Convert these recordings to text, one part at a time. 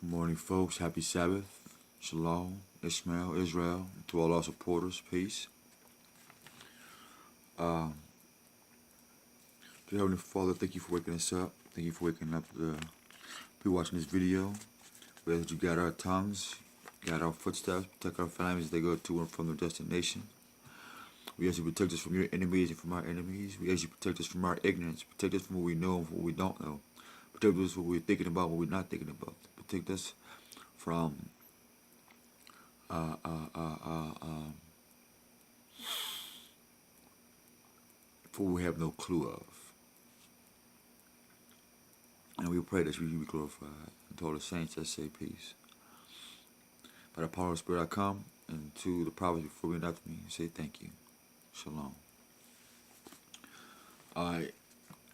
Good morning, folks. Happy Sabbath. Shalom, Ishmael, Israel. To all our supporters, peace. Dear Heavenly Father, thank you for waking us up. Thank you for waking up the people watching this video. We ask that you guide our tongues, guide our footsteps, protect our families as they go to and from their destination. We ask you to protect us from your enemies and from our enemies. We ask you to protect us from our ignorance. Protect us from what we know and from what we don't know. Protect us from what we're thinking about and what we're not thinking about. Protect us from for we have no clue of. And we pray that you be glorified. And to all the saints that say peace. By the power of the Spirit I come, and to the prophets before me and after me, say thank you. Shalom. I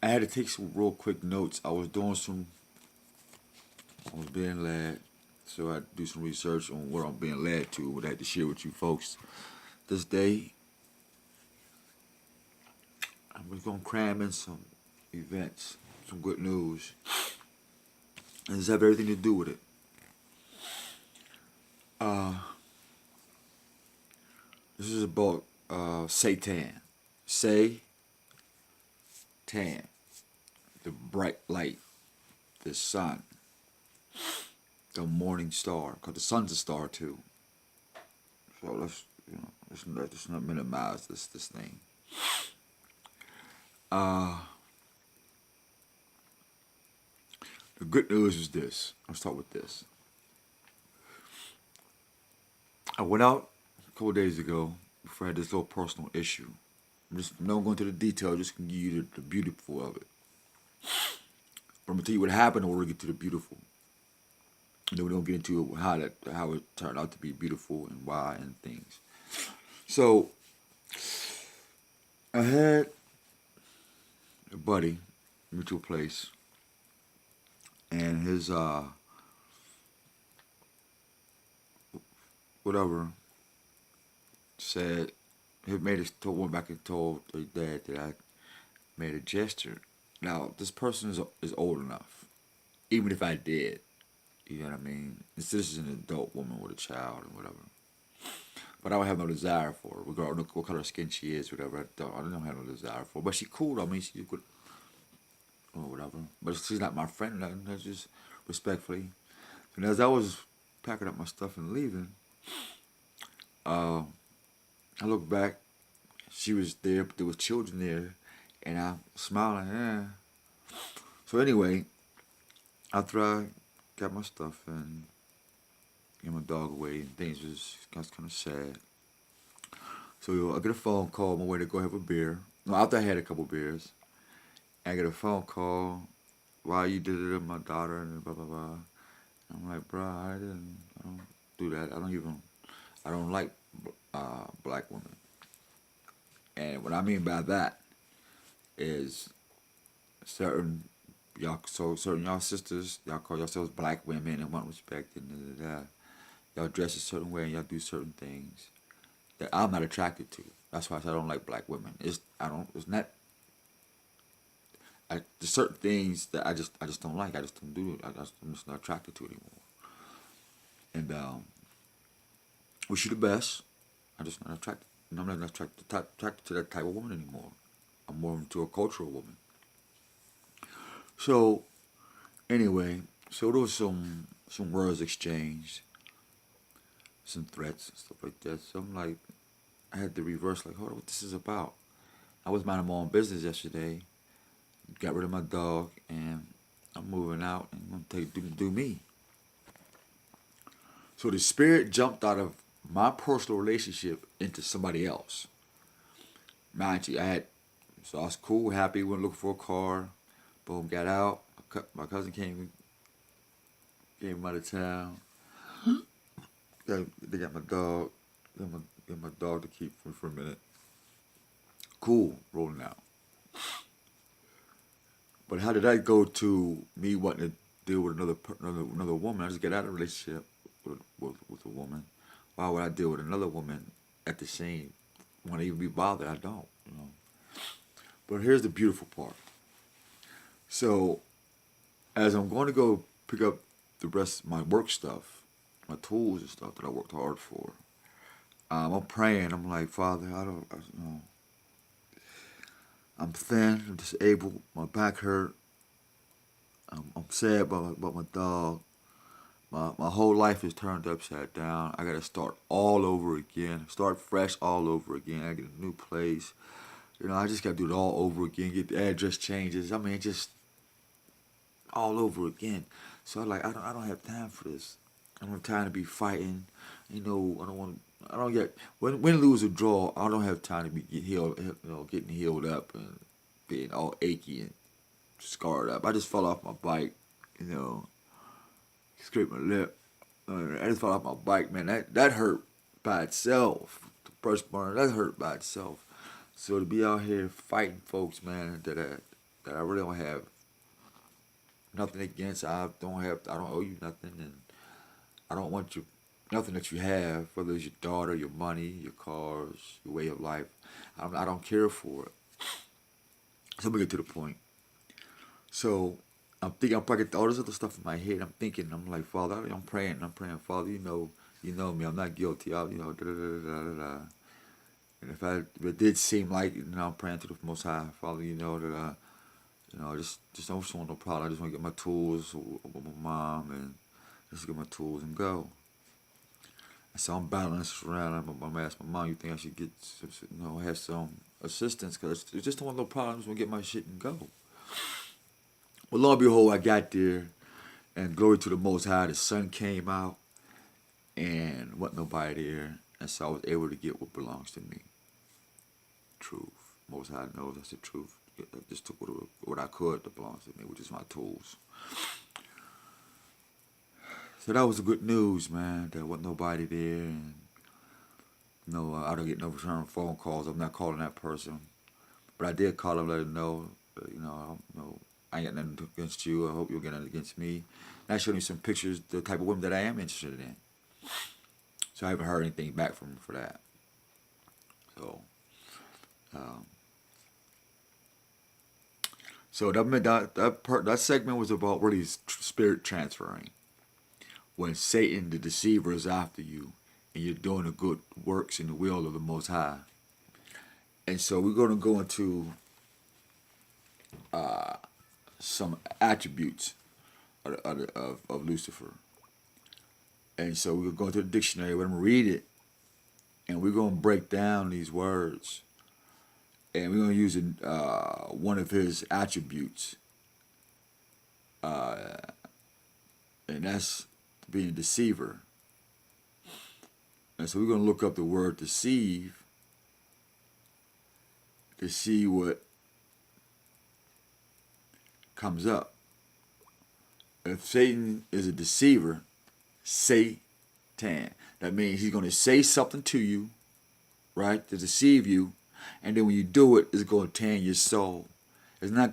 had to take some real quick notes. I was being led, so I had to do some research on what I'm being led to, what I had to share with you folks this day. I'm going to cram in some events, some good news, and this have everything to do with it. This is about Satan. Say-tan, the bright light, the sun, the morning star, because the sun's a star too. So let's not minimize this thing. The good news is this. I'll start with this. I went out a couple days ago before I had this little personal issue. I'm not going into the detail, just going to give you the beautiful of it. But I'm going to tell you what happened and we'll get to the beautiful. And then we don't get into how it turned out to be beautiful and why and things. So, I had a buddy, mutual place, and his, said, went back and told his dad that I made a gesture. Now, this person is old enough, even if I did, you know what I mean? This is an adult woman with a child and whatever. But I don't have no desire for her, regardless of what color skin she is, whatever. I don't have no desire for her. But she's cool. I mean, she's good, or whatever. But she's not my friend. That's just respectfully. And as I was packing up my stuff and leaving, I looked back. She was there, but there was children there, and I'm smiling. Yeah. So anyway, after I got my stuff and get my dog away, and things got kind of sad. So I get a phone call on my way to go have a beer. No, after I had a couple beers, I get a phone call. Why you did it to my daughter and blah blah blah. I'm like, bro, I don't do that. I don't like black women. And what I mean by that is certain y'all sisters, y'all call yourselves black women and want respect and y'all dress a certain way and y'all do certain things that I'm not attracted to. That's why I said I don't like black women. There's certain things that I just don't like. I just don't do it. I'm just not attracted to it anymore. And wish you the best. I'm just not attracted. I'm not attracted to that type of woman anymore. I'm more into a cultural woman. So anyway, so there was some words exchanged, some threats and stuff like that. So I'm like, I had to reverse, like, hold on, what this is about. I was minding my own business yesterday, got rid of my dog, and I'm moving out and I'm gonna do me. So the spirit jumped out of my personal relationship into somebody else. Mind you, I was cool, happy, went looking for a car, boom, got out. My cousin came out of town. They got my dog. Got my dog to keep for a minute. Cool, rolling out. But how did that go to me wanting to deal with another woman? I just get out of a relationship with a woman. Why would I deal with another woman at the same? Want to even be bothered? I don't, you know. But here's the beautiful part. So, as I'm going to go pick up the rest of my work stuff, my tools and stuff that I worked hard for. I'm praying. I'm like, Father, you know, I'm thin, I'm disabled, my back hurt. I'm sad about my dog. My whole life is turned upside down. I gotta start all over again, start fresh all over again. I get a new place. You know, I just gotta do it all over again. Get the address changes. I mean, just all over again. So I'm like, I don't have time for this. I don't have time to be fighting. You know, I don't want. I don't get win, lose, or draw. I don't have time to be healed. You know, getting healed up and being all achy and scarred up. I just fell off my bike. You know, scraped my lip. I just fell off my bike, man. That hurt by itself. The first burn, that hurt by itself. So to be out here fighting folks, man, that I really don't have nothing against. I don't owe you nothing, and I don't want you nothing that you have, whether it's your daughter, your money, your cars, your way of life. I don't care for it. So let me get to the point. So I'm thinking, I'm probably all this other stuff in my head. I'm thinking, I'm like, Father, I'm praying, Father, you know me, I'm not guilty. You know, da da da da da da. And if it did seem like, you know, I'm praying to the Most High, Father, you know that you know, just don't want no problem. I just want to get my tools with my mom and just get my tools and go. And so I'm battling this around. I'm asking my mom, you think I should get, you know, have some assistance? Because I just don't want no problems. I just want to get my shit and go. Well, lo and behold, I got there, and glory to the Most High, the sun came out, and wasn't nobody there. And so I was able to get what belongs to me. Truth. Most High knows that's the truth. I just took what I could that belongs to me, which is my tools. So that was the good news, man. There wasn't nobody there, and no, I don't get no return phone calls. I'm not calling that person, but I did call him, let him know, you know, I ain't got nothing against you. I hope you'll get nothing against me. And I showed him some pictures, the type of women that I am interested in. So I haven't heard anything back from him for that. So, so that segment was about really spirit transferring. When Satan, the deceiver, is after you, and you're doing the good works in the will of the Most High. And so we're going to go into some attributes of Lucifer. And so we're going to go into the dictionary, we're going to read it, and we're going to break down these words. And we're going to use one of his attributes. And that's being a deceiver. And so we're going to look up the word deceive to see what comes up. If Satan is a deceiver, Satan, that means he's going to say something to you, right, to deceive you, and then when you do it, it's going to tan your soul. It's going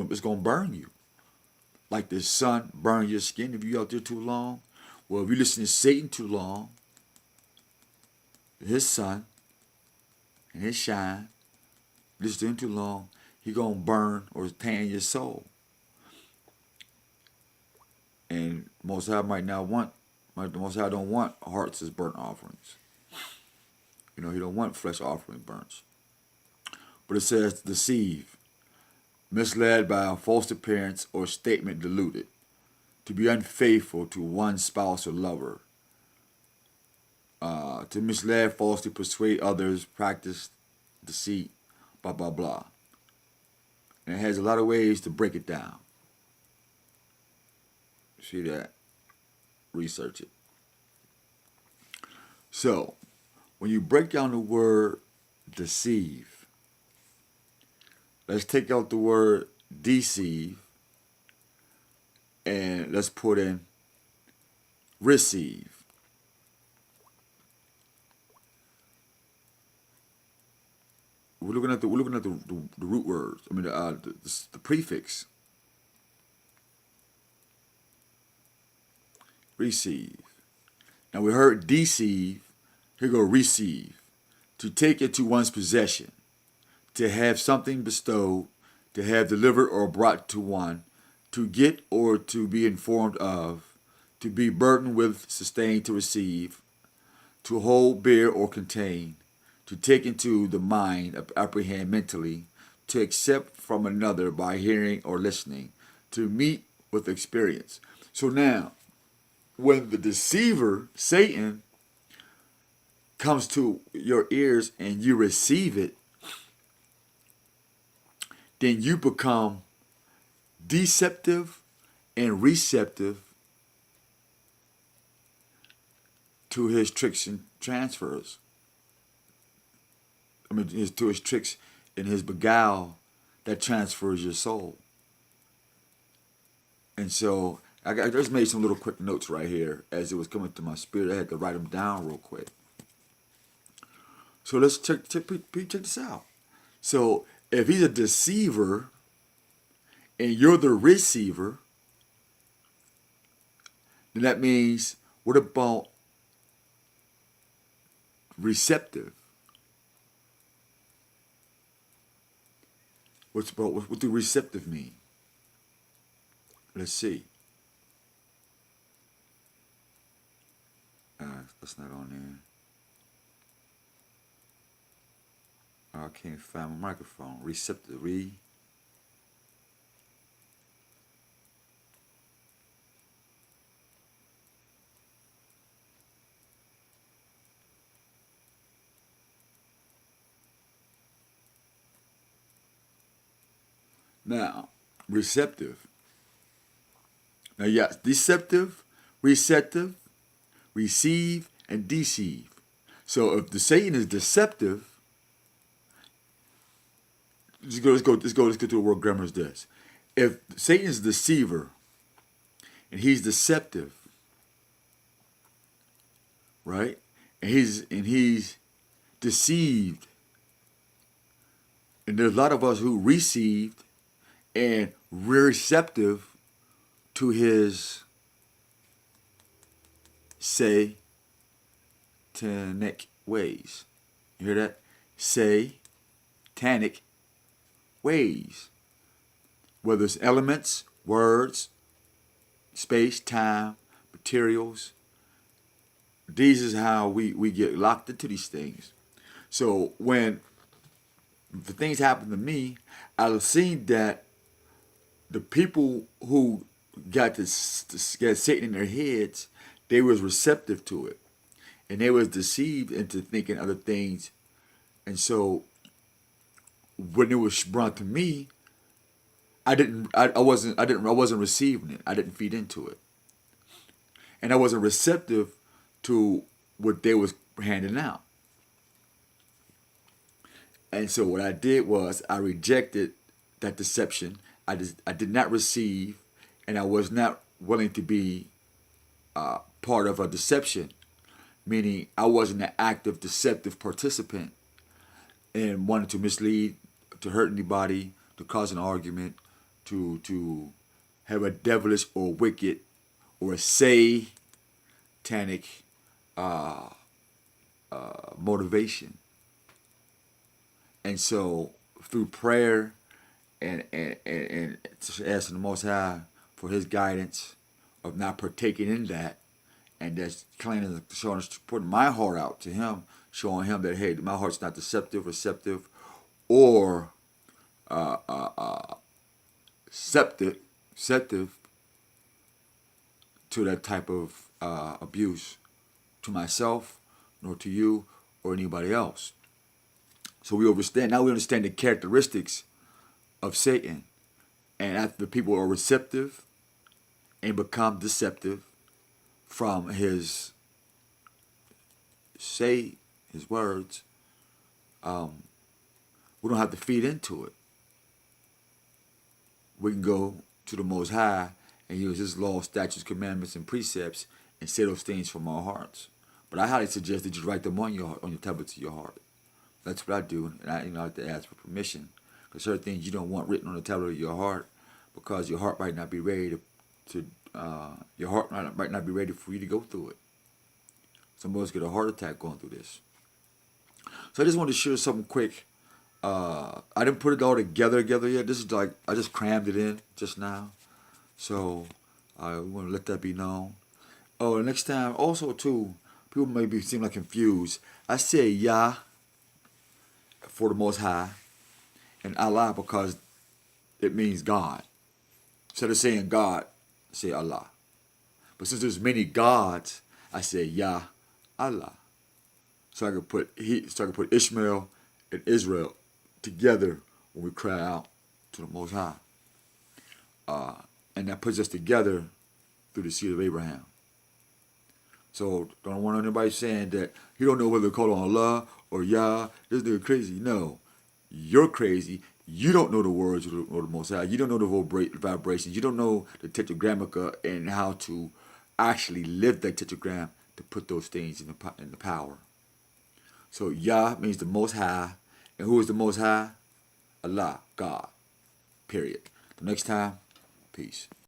to burn you. Like the sun burn your skin if you're out there too long. Well, if you listen to Satan too long, his sun and his shine, listen to him too long, he gonna burn or tan your soul. And Most High Most High don't want hearts as burnt offerings. You know, he don't want flesh offering burns. But it says deceive, misled by a false appearance or statement deluded, to be unfaithful to one spouse or lover, to mislead, falsely persuade others, practice deceit, blah, blah, blah. And it has a lot of ways to break it down. See that? Research it. So, when you break down the word deceive, let's take out the word deceive and let's put in receive. We're looking at the root words. I mean the prefix. Receive. Now we heard deceive. Here go receive. To take into one's possession, to have something bestowed, to have delivered or brought to one, to get or to be informed of, to be burdened with, sustain, to receive, to hold, bear, or contain, to take into the mind, apprehend mentally, to accept from another by hearing or listening, to meet with experience. So now, when the deceiver, Satan, comes to your ears and you receive it, then you become deceptive and receptive to his tricks and transfers. To his tricks and his beguile that transfers your soul. And so I just made some little quick notes right here as it was coming to my spirit. I had to write them down real quick. So let's check this out. So if he's a deceiver and you're the receiver, then that means, what about receptive? What do receptive mean? Let's see. That's not on there. I can't find my microphone. Receptive. Now, receptive. Now, yes, deceptive, receptive, receive, and deceive. So if the Satan is deceptive, let's go to the word grammar is this. If Satan is a deceiver and he's deceptive, right? And he's deceived. And there's a lot of us who received and receptive to his satanic ways. You hear that? Satanic ways. Whether it's elements, words, space, time, materials. These is how we get locked into these things. So when the things happen to me, I've seen that the people who got Satan in their heads, they was receptive to it. And they was deceived into thinking other things. And so when it was brought to me, I wasn't receiving it. I didn't feed into it. And I wasn't receptive to what they was handing out. And so what I did was I rejected that deception. I did not receive, and I was not willing to be part of a deception, meaning I wasn't an active deceptive participant and wanted to mislead, to hurt anybody, to cause an argument, to have a devilish or wicked or a satanic motivation. And so through prayer and asking the Most High for his guidance of not partaking in that, and that's cleaning, showing, putting my heart out to him, showing him that, hey, my heart's not deceptive, receptive, or receptive to that type of abuse to myself, nor to you or anybody else. So we understand the characteristics of Satan. And after people are receptive and become deceptive from his words, we don't have to feed into it. We can go to the Most High and use his law, statutes, commandments, and precepts and say those things from our hearts. But I highly suggest that you write them on your tablets of your heart. That's what I do, and I have to ask for permission. Because certain things you don't want written on the tablet of your heart, because your heart might not be ready your heart might not be ready for you to go through it. Some of us get a heart attack going through this. So I just wanted to share something quick. I didn't put it all together yet. This is like I just crammed it in just now. So we want to let that be known. Oh, and next time also too, people maybe seem like confused. I say Yah for the Most High and Allah because it means God. Instead of saying God, I say Allah. But since there's many gods, I say Yah Allah. So I could put Ishmael and Israel together when we cry out to the Most High. And that puts us together through the seed of Abraham. So don't want anybody saying that you don't know whether to call on Allah or Yah. This nigga crazy. No, you're crazy. You don't know the words of the Most High. You don't know the vibrations. You don't know the tetragrammatica and how to actually live that tetragram to put those things in the power. So Yah means the Most High. And who is the Most High? Allah, God. Period. The next time, peace.